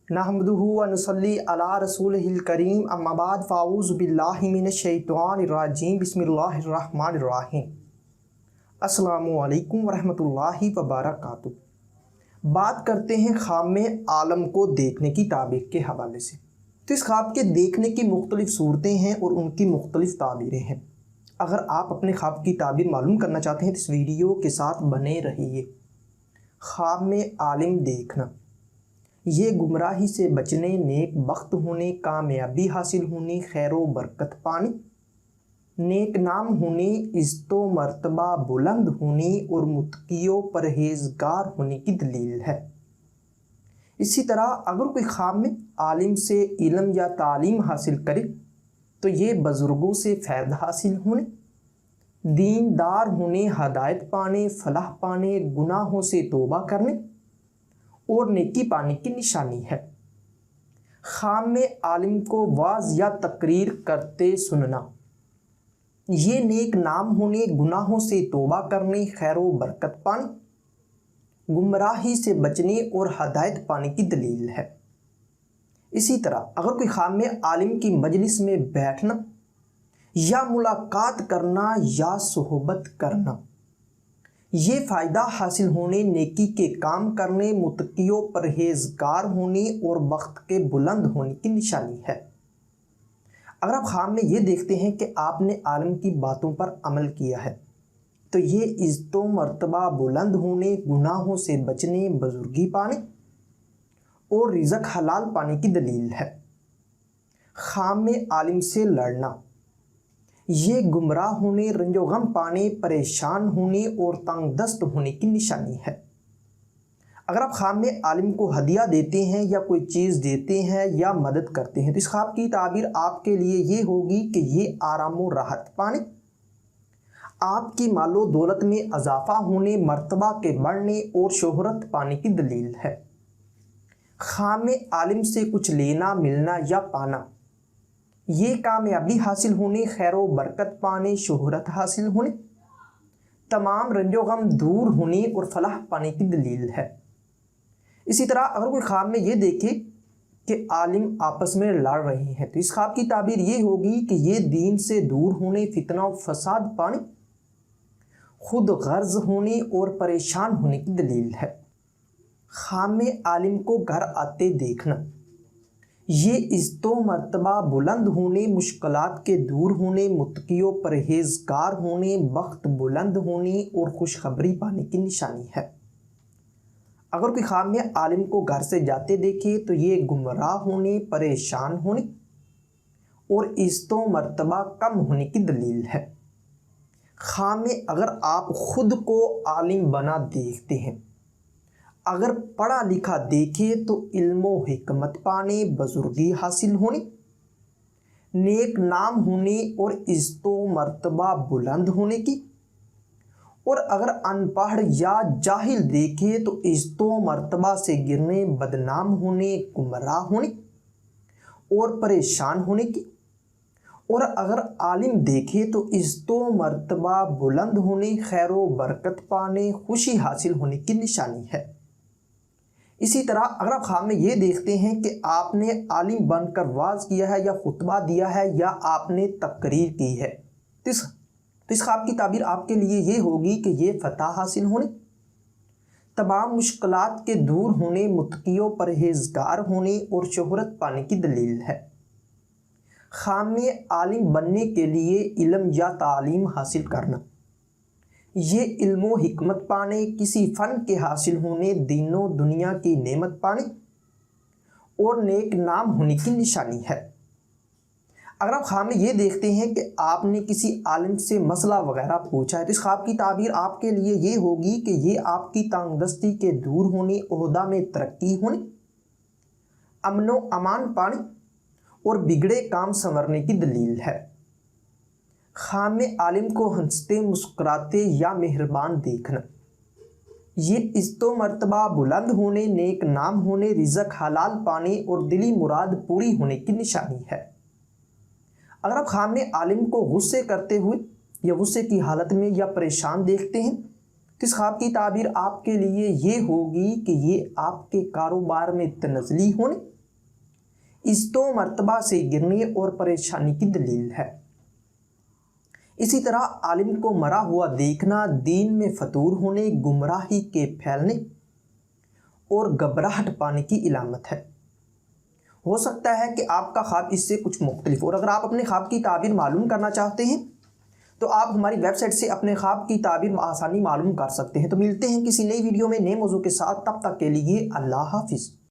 नहमदुहु व नुसल्ली अला रसूलिहिल करीम अम्मा बाद फ़ाऊज़ु बिल्लाहि मिनश शैतानिर रजीम बिस्मिल्लाहिर रहमानिर रहीम। अस्सलामु अलैकुम व रहमतुल्लाहि व बरकातुहू। बात करते हैं ख्वाब में आलम को देखने की ताबीर के हवाले से। तो इस ख्वाब के देखने की मुख्तलिफ़ सूरतें हैं और उनकी मुख्तलिफ़ ताबीरें हैं। अगर आप अपने ख्वाब की ताबीर मालूम करना चाहते हैं तो इस वीडियो के साथ बने रहिए। ख्वाब में आलिम देखना, ये गुमराही से बचने, नेक बख्त होने, कामयाबी हासिल होने, खैर व बरकत पाने, नेक नाम होने, इज़्ज़ो मर्तबा बुलंद होने और मुत्कियों परहेज़गार होने की दलील है। इसी तरह अगर कोई ख्वाब में आलिम से इल्म या तालीम हासिल करे तो ये बुज़ुर्गों से फ़ैद हासिल होने, दीनदार होने, हदायत पाने, फलाह पाने, गुनाहों से तौबा करने और नेकी पाने की निशानी है। ख्वाब में आलिम को वाज़ या तकरीर करते सुनना, ये नेक नाम होने, गुनाहों से तौबा करने, खैर व बरकत पाने, गुमराही से बचने और हदायत पाने की दलील है। इसी तरह अगर कोई ख्वाब में आलिम की मजलिस में बैठना या मुलाकात करना या सोहबत करना, ये फ़ायदा हासिल होने, नेकी के काम करने, मुत्कियों परहेज़गार होने और वक्त के बुलंद होने की निशानी है। अगर आप ख्वाब में ये देखते हैं कि आपने आलिम की बातों पर अमल किया है तो ये इज़्ज़ो मर्तबा बुलंद होने, गुनाहों से बचने, बुजुर्गी पाने और रिज़्क़ हलाल पाने की दलील है। ख्वाब में आलिम से लड़ना, ये गुमराह होने, रंजो गम पाने, परेशान होने और तंगदस्त होने की निशानी है। अगर आप ख्वाब में आलिम को हदिया देते हैं या कोई चीज़ देते हैं या मदद करते हैं तो इस ख्वाब की ताबीर आपके लिए ये होगी कि ये आराम व राहत पाने, आपकी मालो दौलत में इजाफा होने, मर्तबा के बढ़ने और शोहरत पाने की दलील है। ख्वाब में आलिम से कुछ लेना, मिलना या पाना, ये कामयाबी हासिल होने, खैर व बरकत पाने, शोहरत हासिल होने, तमाम रंजो गम दूर होने और फलाह पाने की दलील है। इसी तरह अगर कोई ख्वाब में ये देखे कि आलिम आपस में लड़ रहे हैं तो इस ख्वाब की ताबीर ये होगी कि ये दीन से दूर होने, फितना व फसाद पाने, खुद गर्ज होने और परेशान होने की दलील है। ख्वाब में आलिम को घर आते देखना, ये इज़्ज़ो मर्तबा बुलंद होने, मुश्किलात के दूर होने, मुत्कियों परहेज़गार होने, बख्त बुलंद होने और खुशखबरी पाने की निशानी है। अगर कोई ख्वाब में आलिम को घर से जाते देखे तो ये गुमराह होने, परेशान होने और इज़्ज़ो मर्तबा कम होने की दलील है। ख्वाब में अगर आप खुद को आलिम बना देखते हैं, अगर पढ़ा लिखा देखे तो इल्म व हिकमत पाने, बुजुर्गी हासिल होने, नेक नाम होने और इज़्ज़ो मर्तबा बुलंद होने की, और अगर अनपढ़ या जाहिल देखे तो इज़्ज़ो मर्तबा से गिरने, बदनाम होने, गुमराह होने और परेशान होने की, और अगर आलिम देखे तो इज़्ज़ो मर्तबा बुलंद होने, खैर व बरकत पाने, खुशी हासिल होने की निशानी है। इसी तरह अगर आप ख्वाब में ये देखते हैं कि आपने आलिम बनकर वाज किया है या खुतबा दिया है या आपने तकरीर की है तो इस ख्वाब की ताबीर आपके लिए ये होगी कि ये फतह हासिल होने, तमाम मुश्किलात के दूर होने, मुत्कियों परहेज़गार होने और शोहरत पाने की दलील है। ख्वाब में आलिम बनने के लिए इल्म या तालीम हासिल करना, ये इल्म व हिकमत पाने, किसी फ़न के हासिल होने, दीनों दुनिया की नेमत पाने और नेक नाम होने की निशानी है। अगर आप ख्वाब में ये देखते हैं कि आपने किसी आलिम से मसला वगैरह पूछा है तो इस ख्वाब की ताबीर आपके लिए ये होगी कि ये आपकी तंगदस्ती के दूर होने, ओहदा में तरक्की होने, अमन व अमान पाने और बिगड़े काम संवरने की दलील है। ख्वाब में आलिम को हंसते, मुस्कुराते या मेहरबान देखना, ये इज़्ज़ो मर्तबा बुलंद होने, नेक नाम होने, रिज़्क़ हलाल पाने और दिली मुराद पूरी होने की निशानी है। अगर आप ख्वाब में आलिम को गुस्से करते हुए या गुस्से की हालत में या परेशान देखते हैं तो इस ख्वाब की ताबीर आपके लिए ये होगी कि ये आपके कारोबार में तनज़ली होने, عزتوں مرتبہ سے گرنے اور پریشانی کی دلیل ہے۔ اسی طرح عالم کو مرا ہوا دیکھنا دین میں فتور ہونے، گمراہی کے پھیلنے اور گھبراہٹ پانے کی علامت ہے۔ ہو سکتا ہے کہ آپ کا خواب اس سے کچھ مختلف ہو، اور اگر آپ اپنے خواب کی تعبیر معلوم کرنا چاہتے ہیں تو آپ ہماری ویب سائٹ سے اپنے خواب کی تعبیر آسانی معلوم کر سکتے ہیں۔ تو ملتے ہیں کسی نئی ویڈیو میں نئے موضوع کے ساتھ، تب تک کے لیے اللہ حافظ۔